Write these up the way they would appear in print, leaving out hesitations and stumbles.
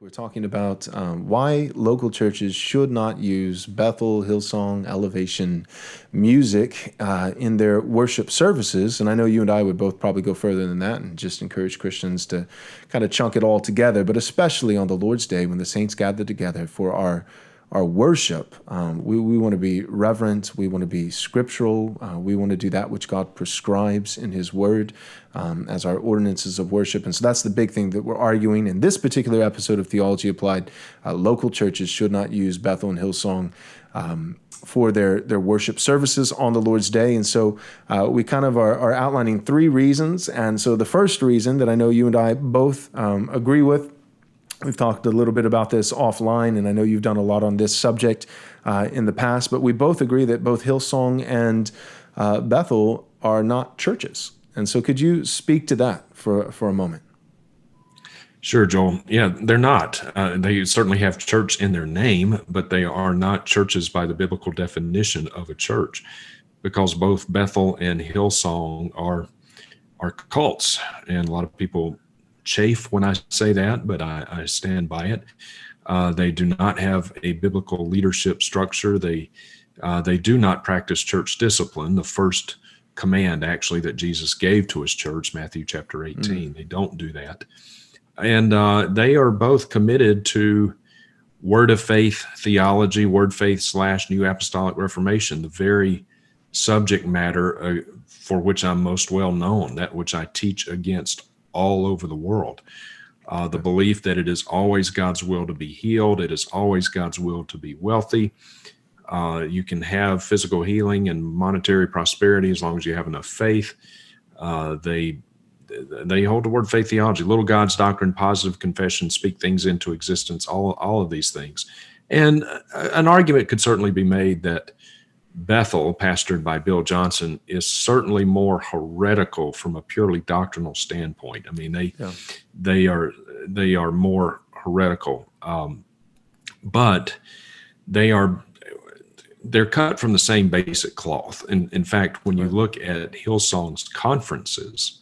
We're talking about why local churches should not use Bethel, Hillsong, Elevation music in their worship services. And I know you and I would both probably go further than that and just encourage Christians to kind of chunk it all together, but especially on the Lord's Day when the saints gather together for our worship. We want to be reverent. We want to be scriptural. We want to do that which God prescribes in His Word as our ordinances of worship. And so that's the big thing that we're arguing in this particular episode of Theology Applied. Local churches should not use Bethel and Hillsong for their worship services on the Lord's Day. And so we kind of are outlining three reasons. And so the first reason that I know you and I both agree with, we've talked a little bit about this offline, and I know you've done a lot on this subject in the past, but we both agree that both Hillsong and Bethel are not churches. And so could you speak to that for a moment? Sure, Joel. Yeah, they're not. They certainly have church in their name, but they are not churches by the biblical definition of a church, because both Bethel and Hillsong are cults. And a lot of people chafe when I say that, but I stand by it. They do not have a biblical leadership structure. They do not practice church discipline, the first command actually that Jesus gave to his church, Matthew chapter 18. They don't do that. And they are both committed to word of faith theology, word faith / New Apostolic Reformation, the very subject matter for which I'm most well known, that which I teach against all over the world. The belief that it is always God's will to be healed. It is always God's will to be wealthy. You can have physical healing and monetary prosperity as long as you have enough faith. They hold the word faith theology, little God's doctrine, positive confession, speak things into existence, all of these things. And an argument could certainly be made that Bethel, pastored by Bill Johnson, is certainly more heretical from a purely doctrinal standpoint. I mean, they are more heretical, but they're cut from the same basic cloth. In fact, when you look at Hillsong's conferences,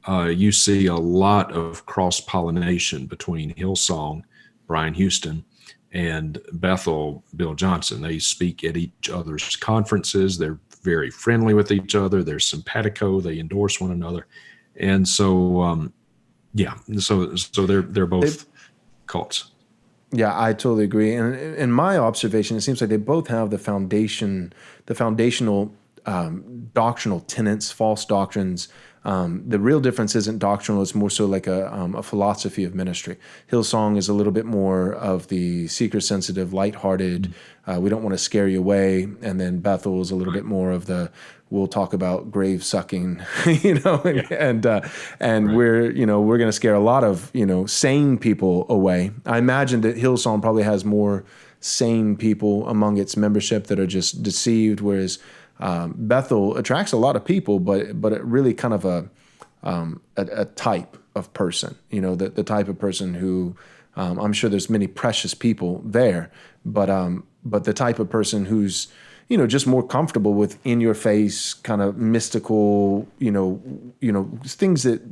you see a lot of cross-pollination between Hillsong, Brian Houston, and Bethel, Bill Johnson. They speak at each other's conferences. They're very friendly with each other. They're simpatico. They endorse one another. And so, so they're both cults. Yeah, I totally agree. And in my observation, it seems like they both have the foundational doctrinal tenets, false doctrines. The real difference isn't doctrinal; it's more so like a philosophy of ministry. Hillsong is a little bit more of the seeker-sensitive, lighthearted. We don't want to scare you away, and then Bethel is a little bit more of the we'll talk about grave sucking, and we're going to scare a lot of sane people away. I imagine that Hillsong probably has more sane people among its membership that are just deceived, whereas Bethel attracts a lot of people, but it really kind of a type of person, the type of person who I'm sure there's many precious people there, but the type of person who's just more comfortable with in your face kind of mystical, things that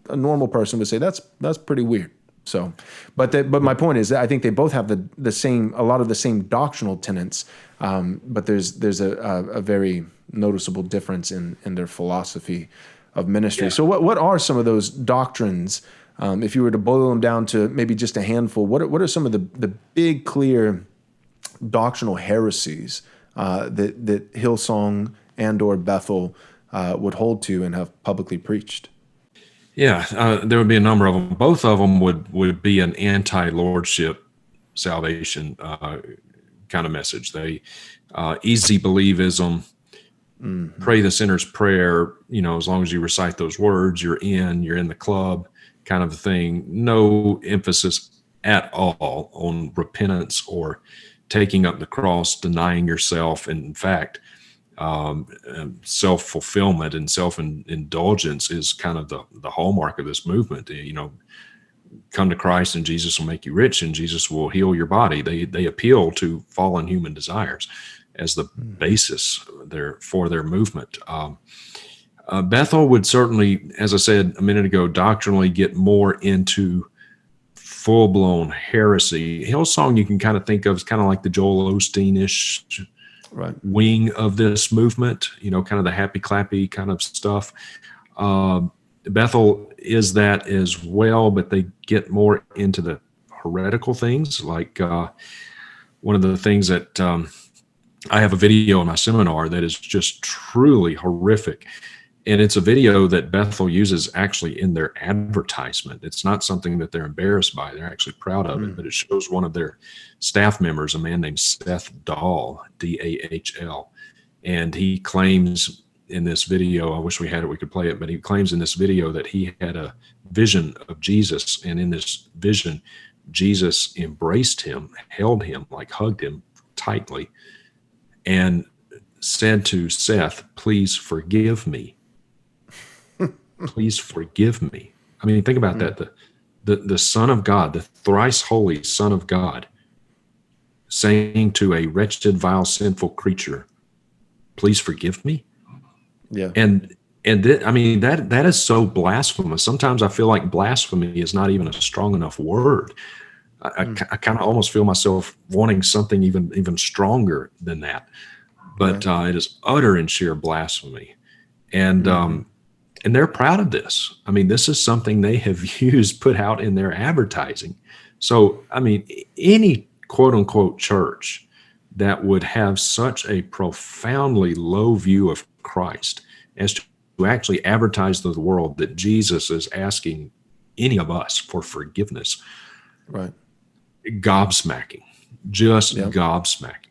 a normal person would say that's pretty weird. So, but my point is that I think they both have a lot of the same doctrinal tenets, but there's a very noticeable difference in their philosophy of ministry. Yeah. So what are some of those doctrines? If you were to boil them down to maybe just a handful, what are some of the big, clear doctrinal heresies that Hillsong and or Bethel would hold to and have publicly preached? Yeah, there would be a number of them. Both of them would be an anti-lordship salvation kind of message. They easy believism, pray the sinner's prayer. As long as you recite those words, you're in the club, kind of thing. No emphasis at all on repentance or taking up the cross, denying yourself. And in fact, self-fulfillment and self-indulgence is kind of the hallmark of this movement. Come to Christ and Jesus will make you rich and Jesus will heal your body. They appeal to fallen human desires as the basis for their movement. Bethel would certainly, as I said a minute ago, doctrinally get more into full-blown heresy. Hillsong you can kind of think of as kind of like the Joel Osteen-ish Right. wing of this movement, kind of the happy clappy kind of stuff. Bethel is that as well, but they get more into the heretical things. Like one of the things that I have a video in my seminar that is just truly horrific. And it's a video that Bethel uses actually in their advertisement. It's not something that they're embarrassed by. They're actually proud of it, but it shows one of their staff members, a man named Seth Dahl, D-A-H-L. And he claims in this video, I wish we had it, we could play it, but he claims in this video that he had a vision of Jesus. And in this vision, Jesus embraced him, held him, like hugged him tightly, and said to Seth, "Please forgive me. Please forgive me." I mean, think about that. The Son of God, the thrice holy Son of God, saying to a wretched, vile, sinful creature, "Please forgive me." Yeah. And that is so blasphemous. Sometimes I feel like blasphemy is not even a strong enough word. I kind of almost feel myself wanting something even stronger than that. But it is utter and sheer blasphemy. And and they're proud of this. I mean, this is something they have put out in their advertising. So, I mean, any quote unquote church that would have such a profoundly low view of Christ as to actually advertise to the world that Jesus is asking any of us for forgiveness. Right. Gobsmacking, just gobsmacking.